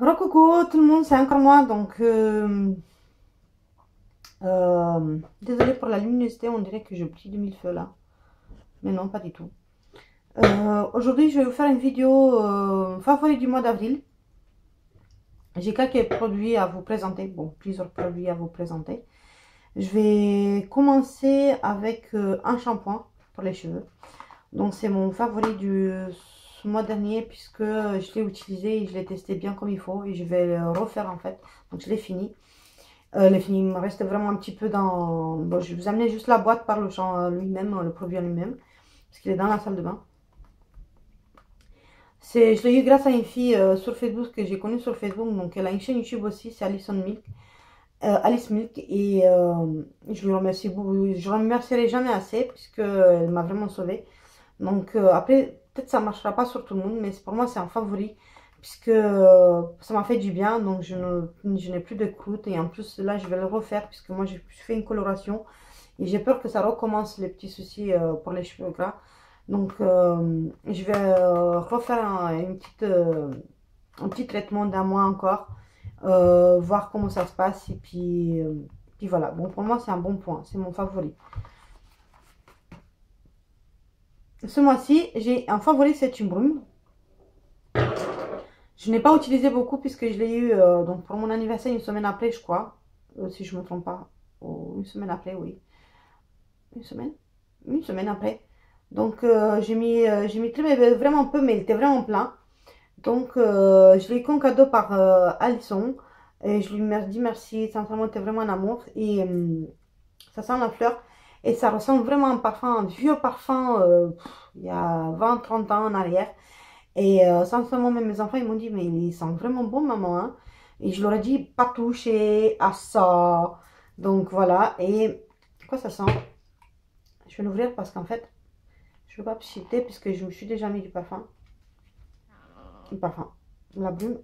Coucou tout le monde, c'est encore moi. Donc, désolée pour la luminosité, on dirait que je brille de mille feux là. Mais non, pas du tout. Aujourd'hui, je vais vous faire une vidéo favori du mois d'avril. J'ai quelques produits à vous présenter. Bon, plusieurs produits à vous présenter. Je vais commencer avec un shampoing pour les cheveux. Donc, c'est mon favori du ce mois dernier puisque je l'ai utilisé et je l'ai testé bien comme il faut. Et je vais le refaire en fait. Donc, je l'ai fini. Il me reste vraiment un petit peu dans... Bon, je vais vous amener juste la boîte par le champ lui-même, le produit en lui-même, parce qu'il est dans la salle de bain. Je l'ai eu grâce à une fille sur Facebook que j'ai connue sur Facebook, donc elle a une chaîne YouTube aussi, c'est Alice Milk, et je lui remercie beaucoup. Je ne remercierai jamais assez, puisque elle m'a vraiment sauvée. Donc après, peut-être ça ne marchera pas sur tout le monde, mais pour moi c'est un favori puisque ça m'a fait du bien. Donc je n'ai plus de croûte et en plus là je vais le refaire puisque moi j'ai fait une coloration et j'ai peur que ça recommence les petits soucis pour les cheveux gras. Donc je vais refaire un petit traitement d'un mois encore, voir comment ça se passe et puis voilà. Bon, pour moi c'est un bon point, c'est mon favori. Ce mois-ci, j'ai un favori, c'est une brume. Je n'ai pas utilisé beaucoup puisque je l'ai eu donc pour mon anniversaire une semaine après, je crois. Si je ne me trompe pas. Oh, une semaine après, oui. Une semaine? Une semaine après. Donc j'ai mis très, vraiment peu, mais il était vraiment plein. Donc je l'ai eu comme cadeau par Alison. Et je lui dis merci. Sincèrement, c'était vraiment un amour. Et ça sent la fleur. Et ça ressemble vraiment à un parfum, un vieux parfum il y a 20-30 ans en arrière. Et sincèrement, même mes enfants, ils m'ont dit, mais il sent vraiment bon, maman, hein. Et je leur ai dit, pas toucher à ça. Donc voilà. Et quoi ça sent? Je vais l'ouvrir parce qu'en fait, je ne veux pas pchiter puisque je me suis déjà mis du parfum. Du parfum. La brume.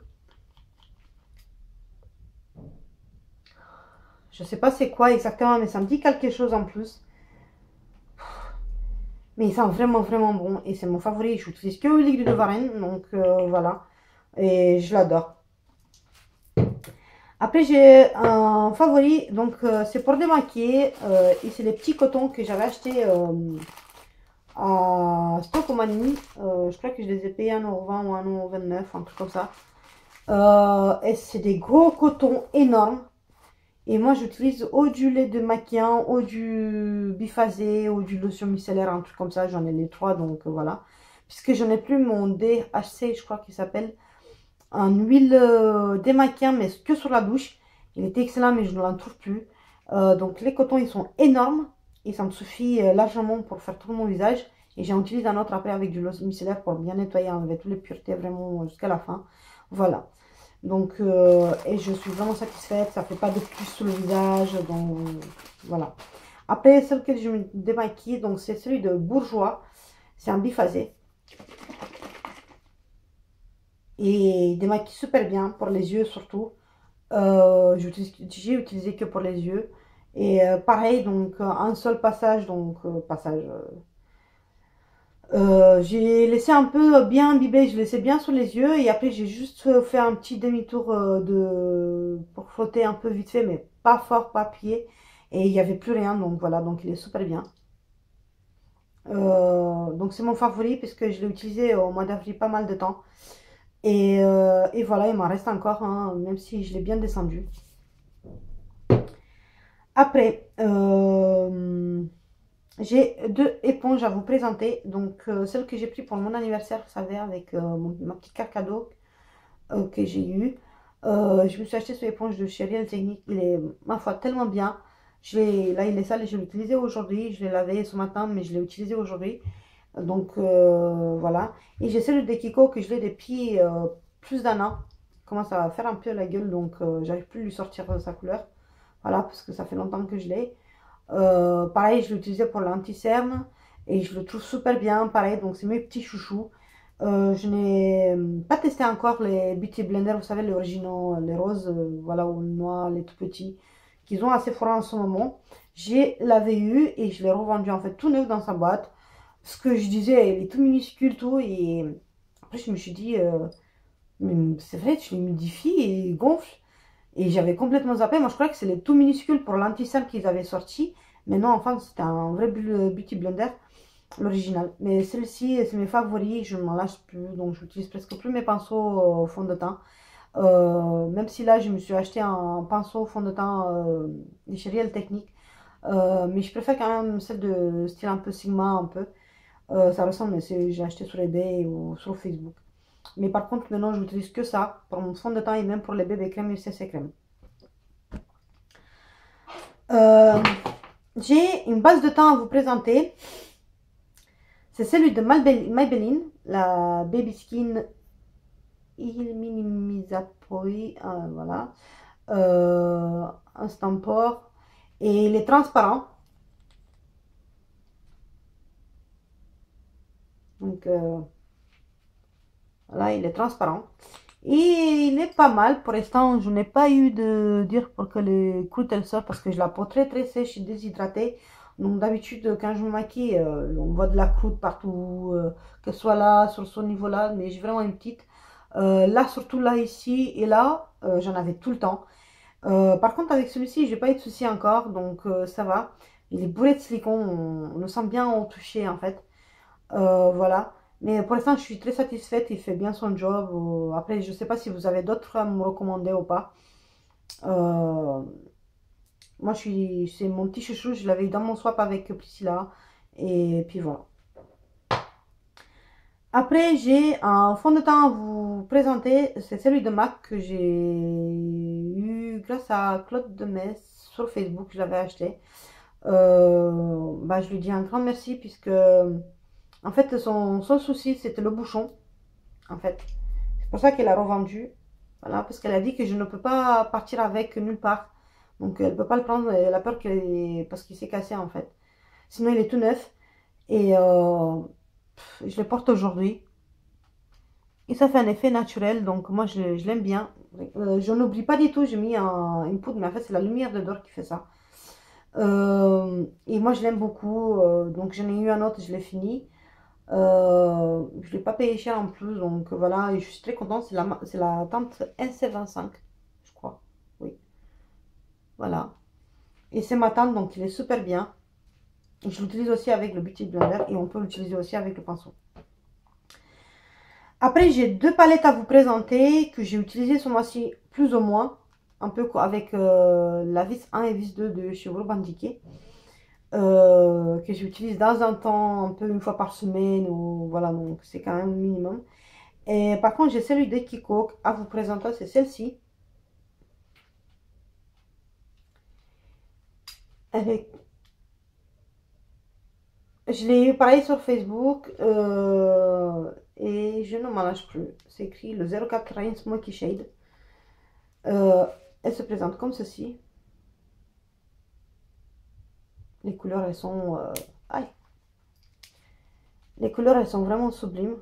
Je sais pas c'est quoi exactement, mais ça me dit quelque chose en plus. Mais il sent vraiment, vraiment bon. Et c'est mon favori. Je n'utilise que l'huile de Varenne. Donc voilà. Et je l'adore. Après, j'ai un favori, donc c'est pour démaquiller. Et c'est les petits cotons que j'avais achetés à Stockmann. Je crois que je les ai payés à 1,20 € ou 1,29 €, un truc comme ça. Et c'est des gros cotons énormes. Et moi, j'utilise ou du lait de maquillant, ou du biphasé, ou du lotion micellaire, un truc comme ça. J'en ai les trois, donc voilà. Puisque j'en ai plus mon DHC, je crois qu'il s'appelle. En huile démaquillant, mais que sur la douche. Il était excellent, mais je ne l'en trouve plus. Donc les cotons, ils sont énormes. Et ça me suffit largement pour faire tout mon visage. Et j'en utilise un autre après avec du lotion micellaire pour bien nettoyer, enlever toutes les puretés vraiment jusqu'à la fin. Voilà. Donc, et je suis vraiment satisfaite. Ça fait pas de plus sur le visage. Donc, voilà. Après, celle que je me démaquille, donc c'est celui de Bourjois. C'est un biphasé. Et il démaquille super bien pour les yeux surtout. J'ai utilisé que pour les yeux. Et pareil, donc un seul passage, donc j'ai laissé un peu bien imbibé, je laissais bien sur les yeux et après j'ai juste fait un petit demi-tour pour frotter un peu vite fait, mais pas fort, pas pied. Et il n'y avait plus rien, donc voilà, donc il est super bien. Donc c'est mon favori puisque je l'ai utilisé au mois d'avril pas mal de temps. Et voilà, il m'en reste encore, hein, même si je l'ai bien descendu. Après, j'ai deux éponges à vous présenter. Donc, celle que j'ai pris pour mon anniversaire, vous savez, avec ma petite carte cadeau que j'ai eu. Je me suis acheté cette éponge de chez Real Technique. Il est, ma foi, tellement bien. Là, il est sale et je l'ai utilisé aujourd'hui. Je l'ai lavé ce matin, mais je l'ai utilisé aujourd'hui. Donc, voilà. Et j'ai celle de Kiko que je l'ai depuis plus d'un an. Il commence à faire un peu la gueule, donc j'arrive plus à lui sortir sa couleur. Voilà, parce que ça fait longtemps que je l'ai. Pareil, je l'ai utilisé pour l'anti-cerne et je le trouve super bien. Pareil, donc c'est mes petits chouchous. Je n'ai pas testé encore les Beauty Blender, vous savez, les originaux, les roses, voilà, ou noirs, les tout petits, qu'ils ont assez fort en ce moment. J'ai l'avais eu et je l'ai revendu en fait tout neuf dans sa boîte. Ce que je disais, il est tout minuscule, tout. Et après, je me suis dit, Mais c'est vrai, tu les modifies et ils gonflent. Et j'avais complètement zappé. Moi, je croyais que c'est les tout minuscules pour l'anti-cerne qu'ils avaient sorti. Mais non, enfin, c'était un vrai Beauty Blender, l'original. Mais celle-ci, c'est mes favoris. Je ne m'en lâche plus. Donc, j'utilise presque plus mes pinceaux au fond de teint. Même si là, je me suis acheté un pinceau fond de teint des chez Real Technique. Mais je préfère quand même celle de style un peu Sigma, un peu. Ça ressemble, mais j'ai acheté sur eBay ou sur Facebook. Mais par contre, maintenant, je n'utilise que ça pour mon fond de teint et même pour les bébés crème et CC crème. Euh, j'ai une base de teint à vous présenter. C'est celui de Maybelline, la Baby Skin Illuminizapoi, voilà. Un Stampor. Et il est transparent. Donc, voilà, il est transparent. Et il est pas mal. Pour l'instant, je n'ai pas eu de dire pour que les croûtes elles sortent parce que je la peau très très sèche et déshydratée. Donc d'habitude, quand je me maquille, on voit de la croûte partout, que ce soit là, sur ce niveau-là, mais j'ai vraiment une petite. Là, surtout là, ici et là, j'en avais tout le temps. Par contre, avec celui-ci, j'ai pas eu de soucis encore, donc ça va. Il est bourré de silicone, on le sent bien au toucher en fait. Voilà. Mais pour l'instant, je suis très satisfaite. Il fait bien son job. Après, je ne sais pas si vous avez d'autres à me recommander ou pas. Euh, Moi, c'est mon petit chouchou. Je l'avais eu dans mon swap avec Priscilla. Et puis voilà. Après, j'ai un fond de teint à vous présenter. C'est celui de MAC que j'ai eu grâce à Claude de Metz sur Facebook. Je l'avais acheté. Bah, je lui dis un grand merci puisque, en fait, son souci, c'était le bouchon. En fait, c'est pour ça qu'elle a revendu. Voilà, parce qu'elle a dit que je ne peux pas partir avec nulle part. Donc elle ne peut pas le prendre. Elle a peur parce qu'il s'est cassé en fait. Sinon il est tout neuf. Et je le porte aujourd'hui. Et ça fait un effet naturel. Donc moi je l'aime bien. Je n'oublie pas du tout. J'ai mis une poudre. Mais en fait c'est la lumière de Dor qui fait ça. Et moi je l'aime beaucoup. Donc j'en ai eu un autre. Je l'ai fini. Je ne l'ai pas payé cher en plus, donc voilà, et je suis très contente. C'est la teinte NC25, je crois. Oui, voilà. Et c'est ma teinte, donc il est super bien. Et je l'utilise aussi avec le Beauty Blender et on peut l'utiliser aussi avec le pinceau. Après, j'ai deux palettes à vous présenter que j'ai utilisées ce mois-ci, plus ou moins. Un peu avec la vis 1 et vis 2 de chez Urban Decay. Que j'utilise dans un temps, un peu une fois par semaine, ou voilà, donc c'est quand même le minimum. Et par contre, j'ai celui de Kiko à vous présenter, c'est celle-ci. Avec... Je l'ai eu pareil sur Facebook et je ne m'en lâche plus. C'est écrit le 04 Rain Smoky Shade. Elle se présente comme ceci. Les couleurs, elles sont... aïe. Les couleurs, elles sont vraiment sublimes.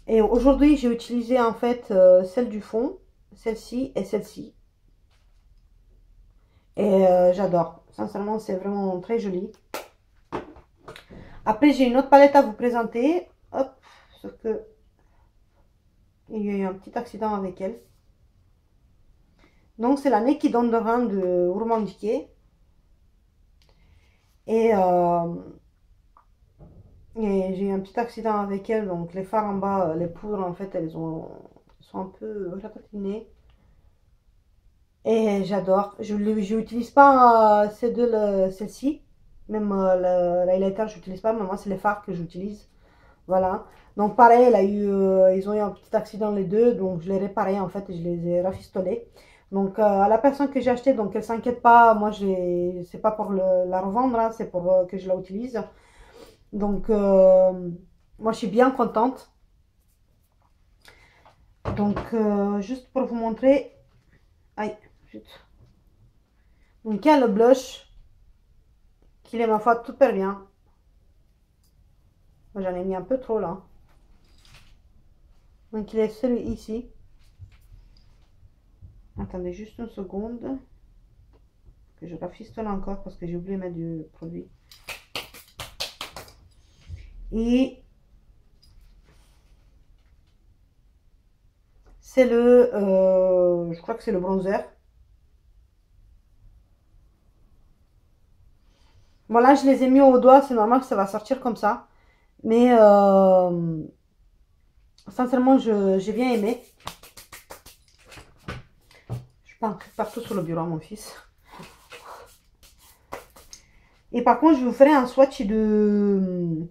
Et aujourd'hui, j'ai utilisé en fait celle du fond, celle-ci et celle-ci. Et j'adore. Sincèrement, c'est vraiment très joli. Après, j'ai une autre palette à vous présenter. Hop, sauf que il y a eu un petit accident avec elle. Donc, c'est la Naked Underground de Urban Decay. Et, j'ai eu un petit accident avec elle. Donc, les phares en bas, les poudres, en fait, elles sont un peu ratatinées. Et j'adore. Je n'utilise pas celle-ci. Même l'highlighter, je n'utilise pas. Mais moi, c'est les fards que j'utilise. Voilà. Donc pareil, ils ont eu un petit accident les deux, donc je l'ai réparé en fait et je les ai rafistolés. Donc à la personne que j'ai acheté, donc elle s'inquiète pas, moi c'est pas pour la revendre, hein, c'est pour que je la utilise. Donc moi je suis bien contente. Donc juste pour vous montrer, aïe, zut. Donc il y a le blush, qui est ma foi super bien. Moi j'en ai mis un peu trop là. Donc il est celui ici. Attendez juste une seconde. Que je rafistole encore parce que j'ai oublié de mettre du produit. Et C'est le, je crois que c'est le bronzer. Voilà, je les ai mis au doigt, c'est normal que ça va sortir comme ça. Mais sincèrement, j'ai bien aimé. Je peins partout sur le bureau, mon fils. Et par contre, je vous ferai un swatch des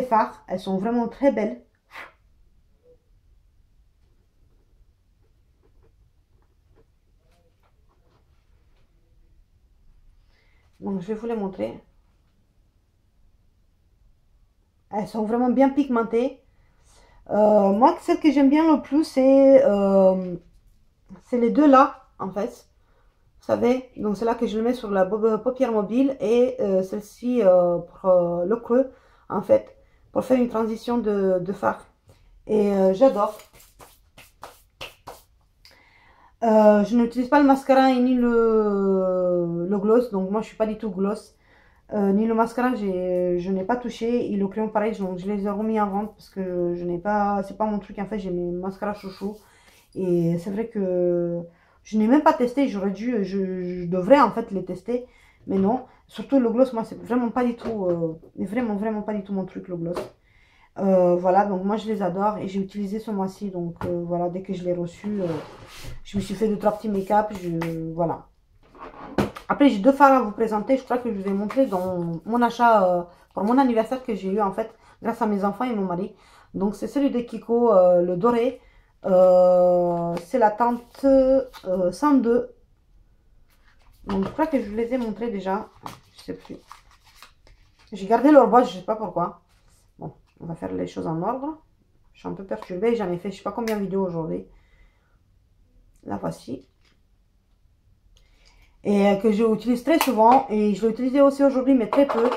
fards. Elles sont vraiment très belles. Donc, je vais vous les montrer. Elles sont vraiment bien pigmentées. Moi, celle que j'aime bien le plus, c'est les deux là, en fait. Vous savez, donc c'est là que je le mets sur la paupière mobile et celle-ci pour le creux, en fait, pour faire une transition de fard. Et j'adore. Je n'utilise pas le mascara et ni le gloss, donc moi je suis pas du tout gloss. Ni le mascara, je n'ai pas touché. Et le crayon pareil, donc je les ai remis en vente parce que je n'ai pas, c'est pas mon truc en fait, j'ai mes mascaras chouchou. Et c'est vrai que je n'ai même pas testé, j'aurais dû, je devrais en fait les tester, mais non. Surtout le gloss, moi c'est vraiment pas du tout, vraiment pas du tout mon truc le gloss. Voilà, donc moi je les adore et j'ai utilisé ce mois-ci, donc voilà, dès que je l'ai reçu, je me suis fait 2-3 petits make-up, voilà. Après j'ai deux fards à vous présenter, je crois que je vous ai montré dans mon achat pour mon anniversaire que j'ai eu en fait, grâce à mes enfants et mon mari. Donc c'est celui de Kiko, le doré. C'est la teinte 102. Donc je crois que je vous les ai montrés déjà. Je sais plus. J'ai gardé leur boîte, je sais pas pourquoi. Bon, on va faire les choses en ordre. Je suis un peu perturbée, j'en ai fait je sais pas combien de vidéos aujourd'hui. La voici. Et que j'utilise très souvent. Et je l'ai utilisé aussi aujourd'hui, mais très peu.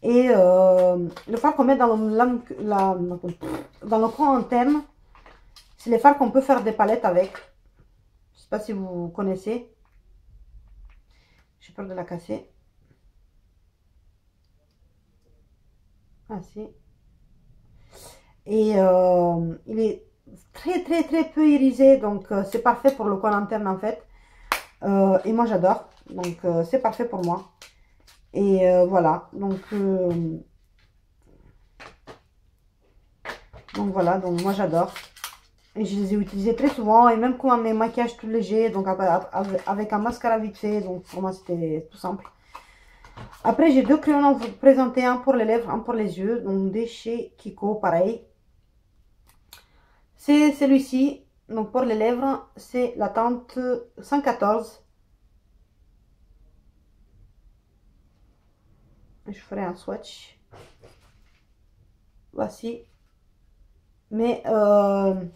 Et le fard qu'on met dans le coin interne, c'est les fards qu'on peut faire des palettes avec. Je sais pas si vous connaissez. J'ai peur de la casser. Ah si. Et il est très peu irisé. Donc c'est parfait pour le coin interne en fait. Et moi j'adore. Donc c'est parfait pour moi. Et voilà. Donc moi j'adore. Et je les ai utilisés très souvent. Et même comme mes maquillages tout légers. Donc avec un mascara vite fait. Donc pour moi c'était tout simple. Après j'ai deux crayons à vous présenter. Un pour les lèvres, un pour les yeux. Donc des chez Kiko, pareil. C'est celui-ci. Donc pour les lèvres, c'est la teinte 114. Je ferai un swatch. Voici. Mais je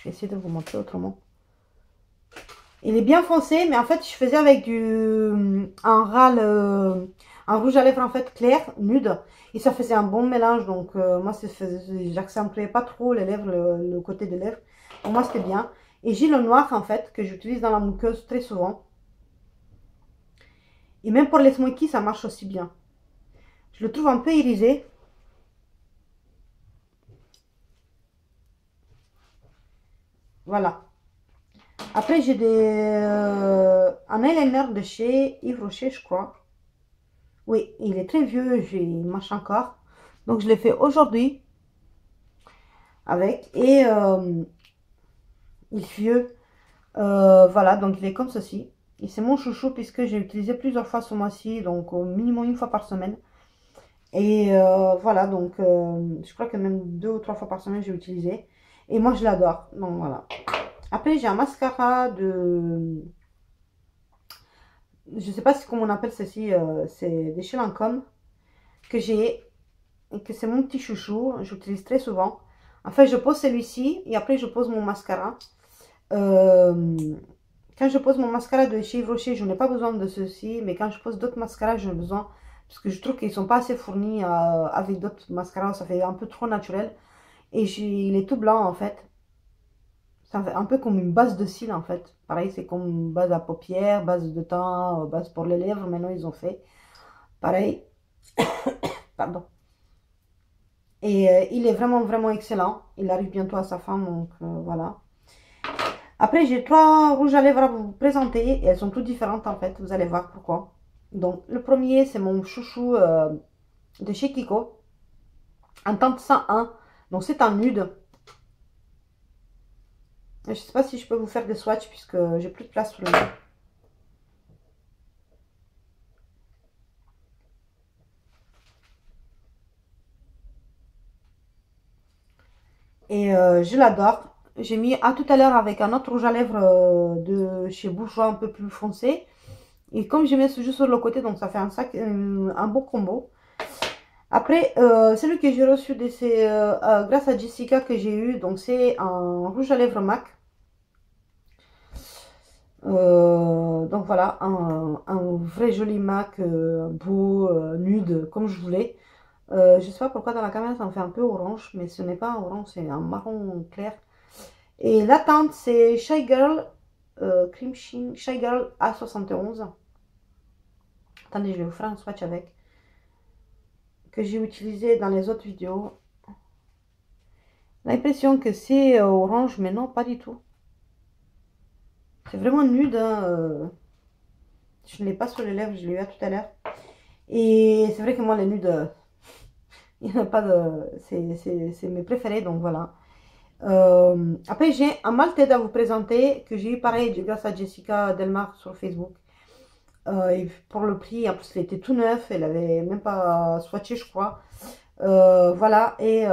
vais essayer de vous montrer autrement. Il est bien foncé, mais en fait je faisais avec un rouge à lèvres en fait clair, nude. Et ça faisait un bon mélange. Donc moi j'accentuais pas trop les lèvres, le côté des lèvres. Pour moi c'était bien. Et j'ai le noir en fait que j'utilise dans la muqueuse très souvent. Et même pour les smokies ça marche aussi bien. Je le trouve un peu irisé. Voilà. Après, j'ai un eyeliner de chez Yves Rocher, je crois. Oui, il est très vieux, il marche encore. Donc, je l'ai fait aujourd'hui avec. Et il est vieux. Voilà, donc il est comme ceci. Et c'est mon chouchou puisque j'ai utilisé plusieurs fois ce mois-ci. Donc, au minimum une fois par semaine. Et voilà, donc je crois que même 2 ou 3 fois par semaine, j'ai utilisé. Et moi, je l'adore. Donc, voilà. Après, j'ai un mascara de... Je sais pas comment on appelle ceci. C'est des chez Lancôme. Que j'ai. Et que c'est mon petit chouchou. J'utilise très souvent. En fait, je pose celui-ci. Et après, je pose mon mascara. Quand je pose mon mascara de chez Yves Rocher, je n'ai pas besoin de ceci. Mais quand je pose d'autres mascaras, j'ai besoin. Parce que je trouve qu'ils sont pas assez fournis avec d'autres mascaras. Ça fait un peu trop naturel. Et il est tout blanc en fait. Ça fait un peu comme une base de cils en fait. Pareil, c'est comme une base à paupières, base de teint, base pour les lèvres. Maintenant, ils ont fait pareil. Pardon. Et il est vraiment, vraiment excellent. Il arrive bientôt à sa fin, donc voilà. Après, j'ai 3 rouges à lèvres à vous présenter. Et elles sont toutes différentes en fait, vous allez voir pourquoi. Donc, le premier, c'est mon chouchou de chez Kiko. En teinte 101. Donc, c'est un nude. Je ne sais pas si je peux vous faire des swatchs puisque j'ai plus de place sur le mur. Et je l'adore. J'ai mis à tout à l'heure avec un autre rouge à lèvres de chez Bourjois un peu plus foncé. Et comme j'ai mis ce juste sur le côté, donc ça fait un beau combo. Après, celui que j'ai reçu grâce à Jessica que j'ai eu, donc c'est un rouge à lèvres MAC. Donc voilà, un vrai joli MAC, beau, nude, comme je voulais. Je sais pas pourquoi dans la caméra ça me fait un peu orange, mais ce n'est pas un orange, c'est un marron clair. Et la teinte c'est Shy Girl, Cream Sheen, Shy Girl A71. Attendez, je vais vous faire un swatch avec. Que j'ai utilisé dans les autres vidéos. L'impression que c'est orange, mais non, pas du tout. C'est vraiment nude. Hein. Je ne l'ai pas sur les lèvres, je l'ai eu à tout à l'heure. Et c'est vrai que moi, les nudes, il n'y en a pas de. C'est mes préférés, donc voilà. Après, j'ai un Malted à vous présenter que j'ai eu pareil grâce à Jessica Delmar sur Facebook. Et pour le prix, en plus, il était tout neuf, elle avait même pas swatché, je crois. Voilà, et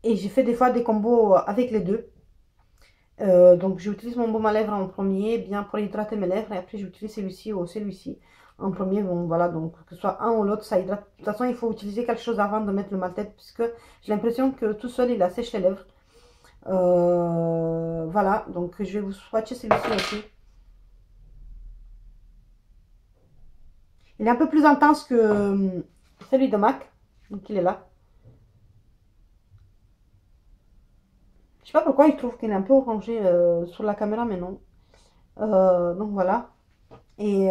j'ai fait des fois des combos avec les deux. Donc j'utilise mon baume à lèvres en premier, bien pour hydrater mes lèvres, et après j'utilise celui-ci ou celui-ci en premier. Bon voilà, donc que ce soit un ou l'autre, ça hydrate. De toute façon, il faut utiliser quelque chose avant de mettre le mal-tête, puisque j'ai l'impression que tout seul il assèche les lèvres. Voilà, donc je vais vous swatcher celui-ci aussi. Il est un peu plus intense que celui de MAC, donc il est là. Je sais pas pourquoi il trouve qu'il est un peu orangé sur la caméra, mais non. Donc voilà. Et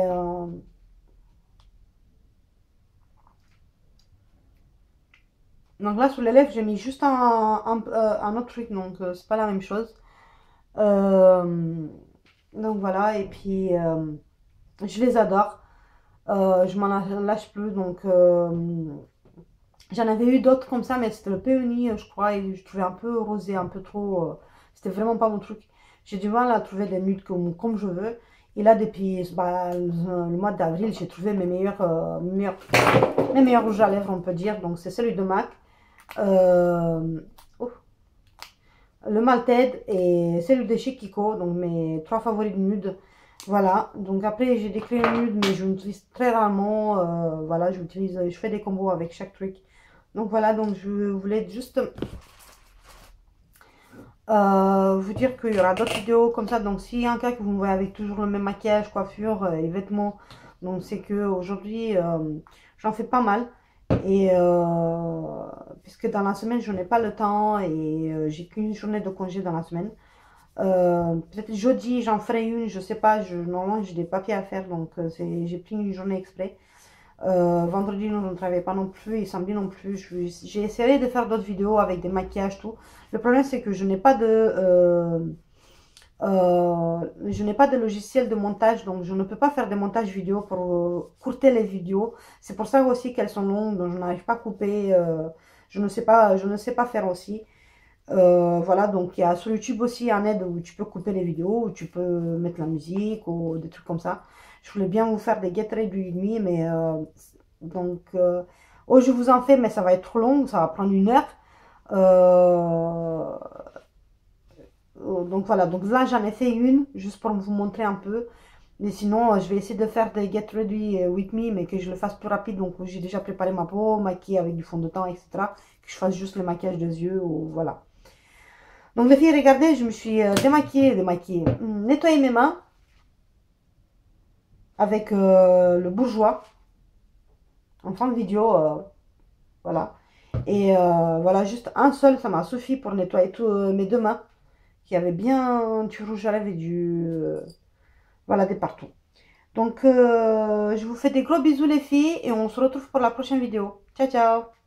donc là, sur les lèvres, j'ai mis juste un autre truc, donc c'est pas la même chose. Euh, donc voilà, et puis je les adore. Je m'en lâche plus, donc j'en avais eu d'autres comme ça, mais c'était le Peony, je crois, et je trouvais un peu rosé, un peu trop. C'était vraiment pas mon truc. J'ai du mal à trouver des nudes comme je veux. Et là, depuis bah, le mois d'avril, j'ai trouvé mes meilleurs rouges à lèvres, on peut dire. Donc, c'est celui de MAC. Oh, le Malted et celui de chez Kiko. Donc, mes 3 favoris de nude. Voilà. Donc, après, j'ai des crayons nudes, mais je l'utilise très rarement. Voilà, je fais des combos avec chaque truc. Donc, voilà. Donc, je voulais juste vous dire qu'il y aura d'autres vidéos comme ça. Donc s'il y a un cas que vous me voyez avec toujours le même maquillage, coiffure et vêtements, donc c'est que aujourd'hui j'en fais pas mal. Et puisque dans la semaine je n'ai pas le temps et j'ai qu'une journée de congé dans la semaine. Peut-être jeudi j'en ferai une, je sais pas, normalement j'ai des papiers à faire, donc j'ai pris une journée exprès. Vendredi, je ne travaillais pas non plus et samedi non plus. J'ai essayé de faire d'autres vidéos avec des maquillages, tout. Le problème, c'est que je n'ai pas de logiciel de montage, donc je ne peux pas faire des montages vidéo pour courter les vidéos. C'est pour ça aussi qu'elles sont longues, donc je n'arrive pas à couper. Je ne sais pas faire aussi. Voilà, donc il y a sur YouTube aussi un aide où tu peux couper les vidéos, où tu peux mettre la musique ou des trucs comme ça. Je voulais bien vous faire des get ready with me, mais donc oh, je vous en fais, mais ça va être trop long, ça va prendre 1 heure. Euh, donc voilà, donc là j'en ai fait une juste pour vous montrer un peu. Mais sinon, je vais essayer de faire des get ready with me, mais que je le fasse plus rapide. Donc j'ai déjà préparé ma peau, maquillée avec du fond de teint, etc. Que je fasse juste le maquillage des yeux, ou voilà. Donc les filles, regardez, je me suis démaquillée, nettoyé mes mains avec le Bourjois en fin de vidéo, voilà. Et voilà, juste un seul, ça m'a suffi pour nettoyer tous mes 2 mains qui avaient bien du rouge à lèvres et voilà, des partout. Donc je vous fais des gros bisous les filles et on se retrouve pour la prochaine vidéo. Ciao, ciao!